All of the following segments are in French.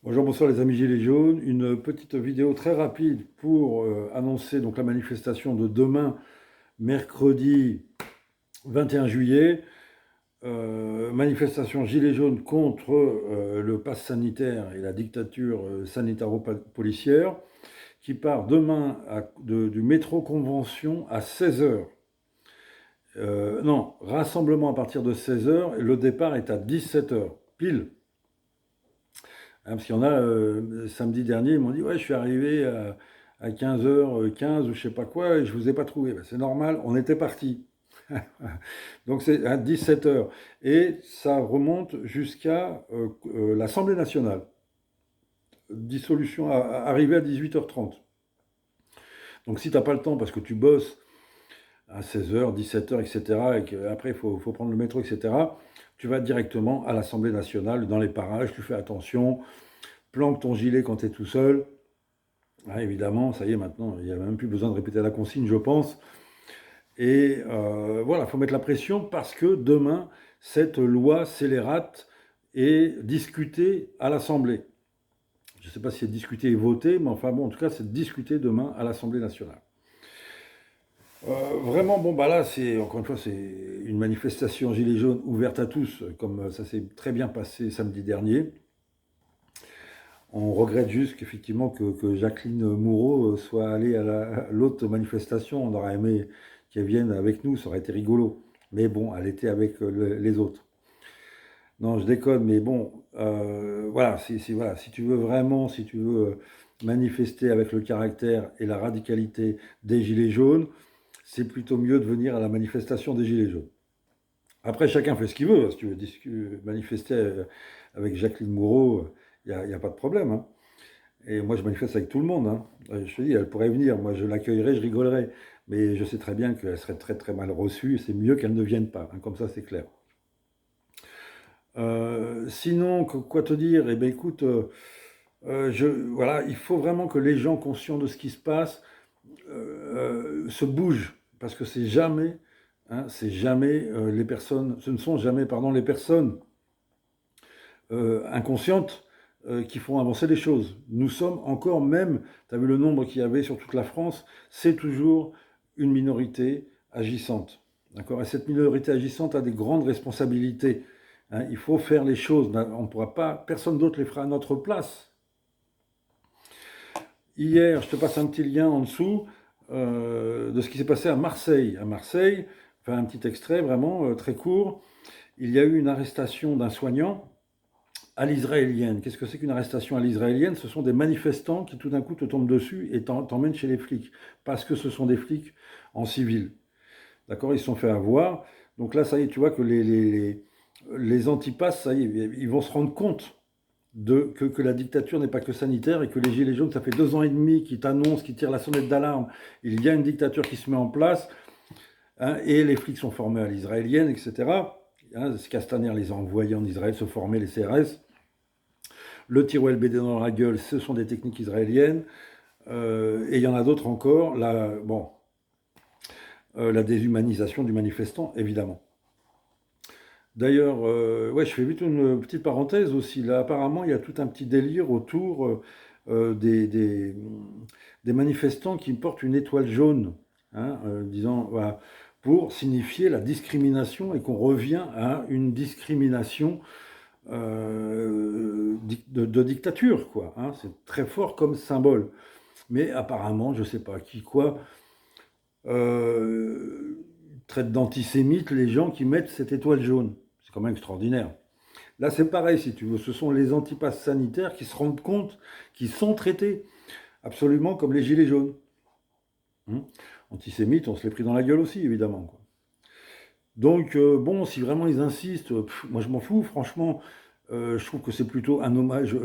Bonjour, bonsoir les amis Gilets jaunes. Une petite vidéo très rapide pour annoncer donc la manifestation de demain, mercredi 21 juillet. Manifestation Gilets jaunes contre le pass sanitaire et la dictature sanitaro-policière qui part demain du métro Convention à 16 heures. Non, rassemblement à partir de 16 heures et le départ est à 17 heures, pile. Parce qu'il y en a, samedi dernier, ils m'ont dit, ouais, je suis arrivé à 15h15 ou je sais pas quoi, et je vous ai pas trouvé. Ben, c'est normal, on était parti. Donc c'est à 17 heures. Et ça remonte jusqu'à l'Assemblée nationale. Dissolution arrivée à 18h30. Donc si tu n'as pas le temps parce que tu bosses à 16h, 17h, etc., et qu'après il faut prendre le métro, etc., tu vas directement à l'Assemblée nationale, dans les parages, tu fais attention, planque ton gilet quand tu es tout seul. Ah, évidemment, ça y est, maintenant, il n'y a même plus besoin de répéter la consigne, je pense. Et voilà, il faut mettre la pression parce que demain, cette loi scélérate est discutée à l'Assemblée. Je ne sais pas si c'est discuté et voté, mais enfin bon, en tout cas, c'est discuté demain à l'Assemblée nationale. Vraiment, bon, bah là, c'est encore une fois, c'est une manifestation Gilets jaunes ouverte à tous, comme ça s'est très bien passé samedi dernier. On regrette juste qu'effectivement que Jacqueline Moureau soit allée à l'autre manifestation. On aurait aimé qu'elle vienne avec nous, ça aurait été rigolo. Mais bon, elle était avec les autres. Non, je déconne, mais bon, voilà, voilà, si tu veux vraiment, si tu veux manifester avec le caractère et la radicalité des Gilets jaunes, c'est plutôt mieux de venir à la manifestation des Gilets jaunes. Après, chacun fait ce qu'il veut. Si tu veux manifester avec Jacqueline Moureau, il n'y a pas de problème, hein. Et moi, je manifeste avec tout le monde, hein. Je te dis, elle pourrait venir. Moi, je l'accueillerais, je rigolerais. Mais je sais très bien qu'elle serait très, très mal reçue. Et c'est mieux qu'elle ne vienne pas, hein. Comme ça, c'est clair. Sinon, quoi te dire? Eh bien, écoute, voilà, il faut vraiment que les gens conscients de ce qui se passe se bougent. Parce que c'est jamais les personnes, ce ne sont jamais, pardon, les personnes inconscientes qui font avancer les choses. Nous sommes encore même, tu as vu le nombre qu'il y avait sur toute la France, c'est toujours une minorité agissante. D'accord. Et cette minorité agissante a des grandes responsabilités. Hein, il faut faire les choses. On ne pourra pas, personne d'autre les fera à notre place. Hier, je te passe un petit lien en dessous de ce qui s'est passé à Marseille. À Marseille, enfin un petit extrait vraiment très court. Il y a eu une arrestation d'un soignant à l'israélienne. Qu'est-ce que c'est qu'une arrestation à l'israélienne? Ce sont des manifestants qui tout d'un coup te tombent dessus et t'emmènent chez les flics. Parce que ce sont des flics en civil. D'accord. Ils se sont fait avoir. Donc là, ça y est, tu vois que les antipasses, ça y est, ils vont se rendre compte que la dictature n'est pas que sanitaire et que les Gilets jaunes, ça fait 2 ans et demi qu'ils t'annoncent, qu'ils tirent la sonnette d'alarme. Il y a une dictature qui se met en place, hein, et les flics sont formés à l'israélienne, etc. Hein, Castaner les a envoyés en Israël se former, les CRS. Le tir au LBD dans la gueule, ce sont des techniques israéliennes. Et il y en a d'autres encore. La déshumanisation du manifestant, évidemment. D'ailleurs, ouais, je fais vite une petite parenthèse aussi. Là, apparemment, il y a tout un petit délire autour des manifestants qui portent une étoile jaune, hein, disant, voilà, pour signifier la discrimination et qu'on revient à une discrimination de dictature, quoi. Hein. C'est très fort comme symbole. Mais apparemment, je ne sais pas qui, quoi, traite d'antisémites les gens qui mettent cette étoile jaune. C'est quand même extraordinaire. Là, c'est pareil, si tu veux. Ce sont les antipasses sanitaires qui se rendent compte qu'ils sont traités absolument comme les gilets jaunes. Antisémites, on se les pris dans la gueule aussi, évidemment, quoi. Donc, bon, si vraiment ils insistent, moi je m'en fous, franchement. Je trouve que c'est plutôt un hommage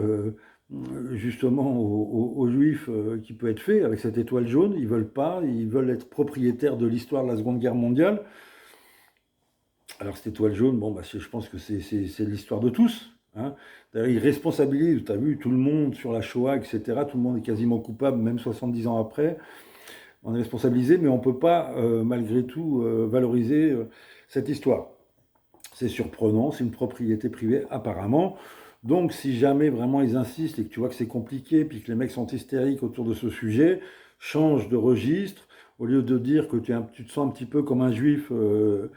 justement aux Juifs qui peut être fait avec cette étoile jaune. Ils veulent pas, ils veulent être propriétaires de l'histoire de la Seconde Guerre mondiale. Alors cette étoile jaune, bon, bah, je pense que c'est l'histoire de tous. Hein. D'ailleurs, ils responsabilisent, tu as vu, tout le monde sur la Shoah, etc. Tout le monde est quasiment coupable, même 70 ans après. On est responsabilisé, mais on ne peut pas, malgré tout, valoriser cette histoire. C'est surprenant, c'est une propriété privée apparemment. Donc, si jamais vraiment ils insistent et que tu vois que c'est compliqué, puis que les mecs sont hystériques autour de ce sujet, change de registre. Au lieu de dire que tu te sens un petit peu comme un juif euh,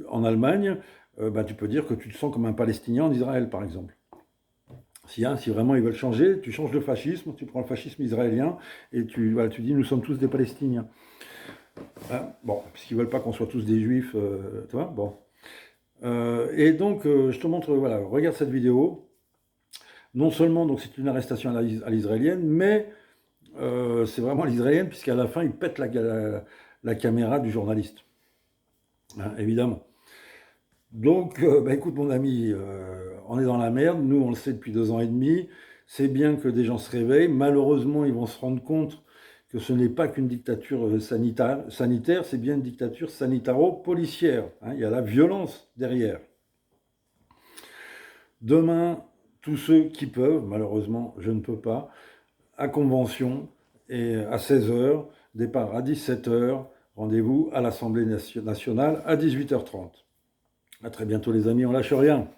en Allemagne, bah, tu peux dire que tu te sens comme un Palestinien en Israël, par exemple. Si vraiment ils veulent changer, tu changes de fascisme, tu prends le fascisme israélien et voilà, tu dis nous sommes tous des Palestiniens. Hein, bon, puisqu'ils veulent pas qu'on soit tous des juifs, tu vois, bon. Et donc, je te montre, voilà, regarde cette vidéo. Non seulement donc c'est une arrestation à l'israélienne, mais c'est vraiment l'israélienne, puisqu'à la fin, il pète la caméra du journaliste. Hein, évidemment. Donc, bah, écoute mon ami, on est dans la merde, nous on le sait depuis 2 ans et demi, c'est bien que des gens se réveillent, malheureusement ils vont se rendre compte que ce n'est pas qu'une dictature sanitaire, c'est bien une dictature sanitaro-policière, hein, il y a la violence derrière. Demain, tous ceux qui peuvent, malheureusement je ne peux pas, à convention, et à 16 heures, départ à 17 heures, rendez-vous à l'Assemblée nationale à 18h30. À très bientôt les amis, on lâche rien.